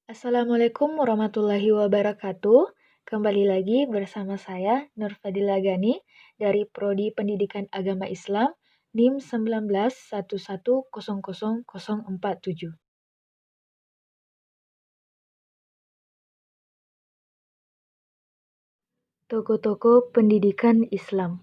Assalamualaikum warahmatullahi wabarakatuh. Kembali lagi bersama saya Nur Fadila Gani dari Prodi Pendidikan Agama Islam NIM 1911000047. Toko-toko pendidikan Islam.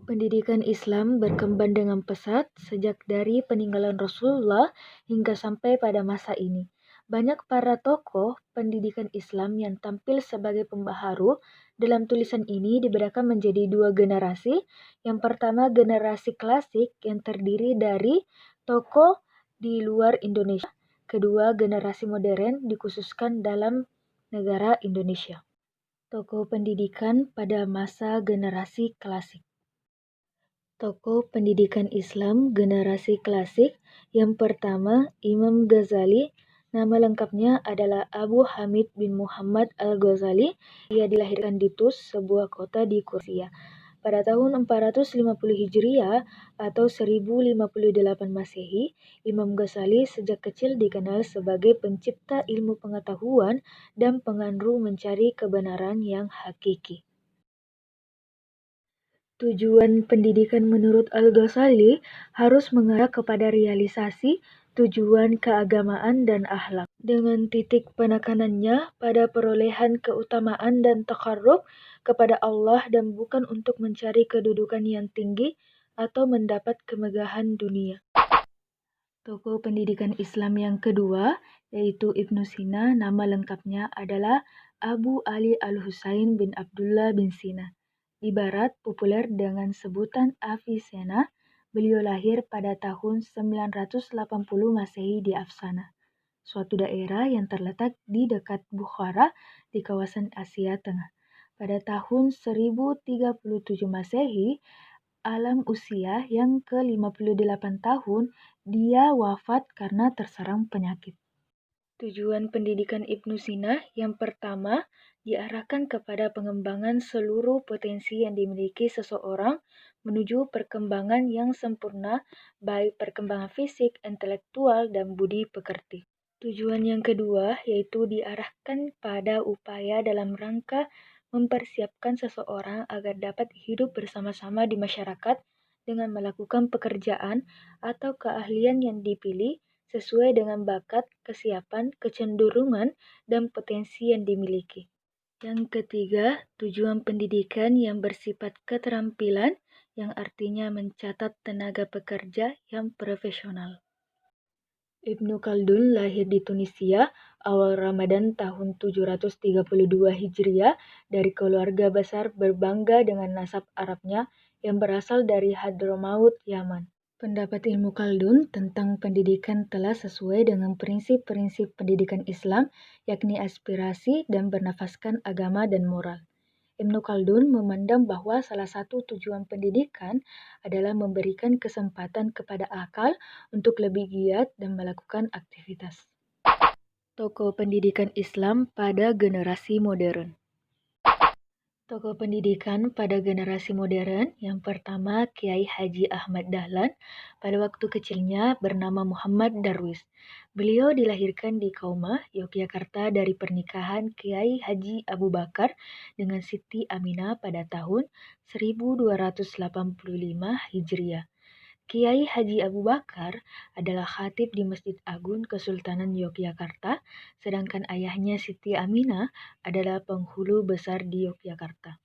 Pendidikan Islam berkembang dengan pesat sejak dari peninggalan Rasulullah hingga sampai pada masa ini. Banyak para tokoh pendidikan Islam yang tampil sebagai pembaharu. Dalam tulisan ini dibedakan menjadi dua generasi. Yang pertama generasi klasik yang terdiri dari tokoh di luar Indonesia. Kedua generasi modern dikhususkan dalam negara Indonesia. Tokoh pendidikan pada masa generasi klasik. Tokoh pendidikan Islam generasi klasik yang pertama Imam Ghazali. Nama lengkapnya adalah Abu Hamid bin Muhammad Al-Ghazali. Ia dilahirkan di Tus, sebuah kota di Persia, pada tahun 450 Hijriah atau 1058 Masehi. Imam Ghazali sejak kecil dikenal sebagai pencipta ilmu pengetahuan dan penganru mencari kebenaran yang hakiki. Tujuan pendidikan menurut Al-Ghazali harus mengarah kepada realisasi tujuan keagamaan dan akhlak, dengan titik penekanannya pada perolehan keutamaan dan taqarrub kepada Allah dan bukan untuk mencari kedudukan yang tinggi atau mendapat kemegahan dunia. Tokoh pendidikan Islam yang kedua yaitu Ibnu Sina. Nama lengkapnya adalah Abu Ali Al-Husain bin Abdullah bin Sina. Ibarat populer dengan sebutan Avicenna. Beliau lahir pada tahun 980 Masehi di Afsana, suatu daerah yang terletak di dekat Bukhara di kawasan Asia Tengah. Pada tahun 1037 Masehi, alam usia yang ke-58 tahun, dia wafat karena terserang penyakit. Tujuan pendidikan Ibnu Sina yang pertama diarahkan kepada pengembangan seluruh potensi yang dimiliki seseorang menuju perkembangan yang sempurna, baik perkembangan fisik, intelektual, dan budi pekerti. Tujuan yang kedua yaitu diarahkan pada upaya dalam rangka mempersiapkan seseorang agar dapat hidup bersama-sama di masyarakat dengan melakukan pekerjaan atau keahlian yang dipilih sesuai dengan bakat, kesiapan, kecenderungan, dan potensi yang dimiliki. Yang ketiga, tujuan pendidikan yang bersifat keterampilan, yang artinya mencatat tenaga pekerja yang profesional. Ibnu Khaldun lahir di Tunisia awal Ramadan tahun 732 Hijriah dari keluarga besar berbangga dengan nasab Arabnya yang berasal dari Hadramaut, Yaman. Pendapat Ibnu Khaldun tentang pendidikan telah sesuai dengan prinsip-prinsip pendidikan Islam, yakni aspirasi dan bernafaskan agama dan moral. Ibnu Khaldun memandang bahwa salah satu tujuan pendidikan adalah memberikan kesempatan kepada akal untuk lebih giat dan melakukan aktivitas. Tokoh pendidikan Islam pada generasi modern. Tokoh pendidikan pada generasi modern yang pertama Kiai Haji Ahmad Dahlan, pada waktu kecilnya bernama Muhammad Darwis. Beliau dilahirkan di Kaumah, Yogyakarta dari pernikahan Kiai Haji Abu Bakar dengan Siti Aminah pada tahun 1285 Hijriah. Kiai Haji Abu Bakar adalah khatib di Masjid Agung Kesultanan Yogyakarta, sedangkan ayahnya Siti Aminah adalah penghulu besar di Yogyakarta.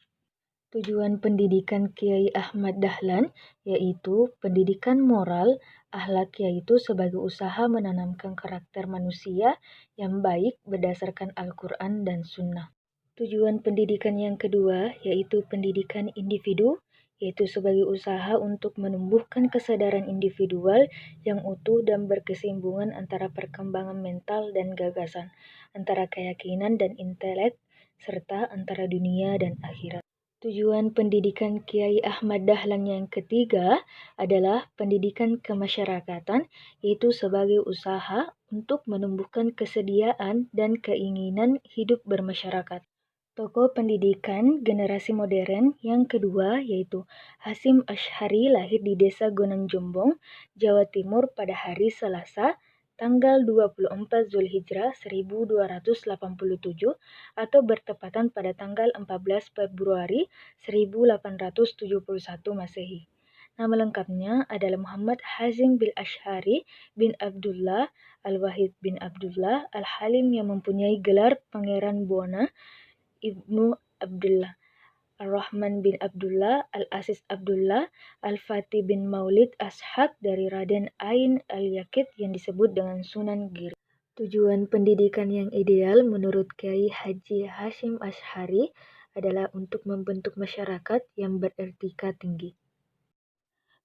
Tujuan pendidikan Kiai Ahmad Dahlan yaitu pendidikan moral, akhlak yaitu sebagai usaha menanamkan karakter manusia yang baik berdasarkan Al-Quran dan Sunnah. Tujuan pendidikan yang kedua yaitu pendidikan individu, yaitu sebagai usaha untuk menumbuhkan kesadaran individual yang utuh dan berkesinambungan antara perkembangan mental dan gagasan, antara keyakinan dan intelek, serta antara dunia dan akhirat. Tujuan pendidikan Kiai Ahmad Dahlan yang ketiga adalah pendidikan kemasyarakatan, yaitu sebagai usaha untuk menumbuhkan kesediaan dan keinginan hidup bermasyarakat. Tokoh pendidikan generasi modern yang kedua yaitu Hasyim Asy'ari lahir di Desa Gonang Jombong, Jawa Timur pada hari Selasa, tanggal 24 Zulhijrah 1287 atau bertepatan pada tanggal 14 Februari 1871 Masehi. Nama lengkapnya adalah Muhammad Hazim bin Asy'ari bin Abdullah Al-Wahid bin Abdullah Al-Halim yang mempunyai gelar Pangeran Buana Ibnu Abdullah Ar-Rahman bin Abdullah Al-Aziz Abdullah Al-Fatih bin Maulid Ashaq dari Raden Ain Al-Yaqid yang disebut dengan Sunan Giri. Tujuan pendidikan yang ideal menurut Kiai Haji Hashim Asy'ari adalah untuk membentuk masyarakat yang beretika tinggi.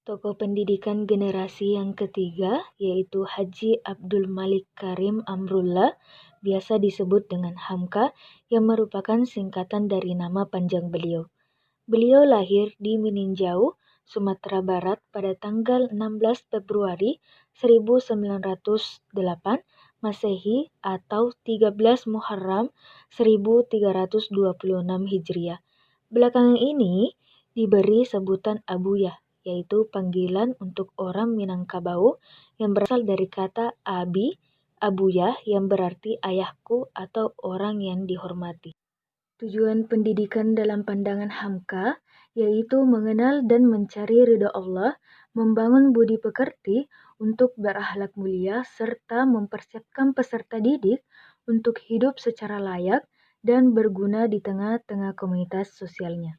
Tokoh pendidikan generasi yang ketiga yaitu Haji Abdul Malik Karim Amrullah, biasa disebut dengan Hamka, yang merupakan singkatan dari nama panjang beliau. Beliau lahir di Meninjau, Sumatera Barat pada tanggal 16 Februari 1908 Masehi atau 13 Muharram 1326 Hijriah. Belakangan ini diberi sebutan Abuyah, yaitu panggilan untuk orang Minangkabau yang berasal dari kata abi, Abuyah yang berarti ayahku atau orang yang dihormati. Tujuan pendidikan dalam pandangan Hamka yaitu mengenal dan mencari ridha Allah, membangun budi pekerti untuk berakhlak mulia, serta mempersiapkan peserta didik untuk hidup secara layak dan berguna di tengah-tengah komunitas sosialnya.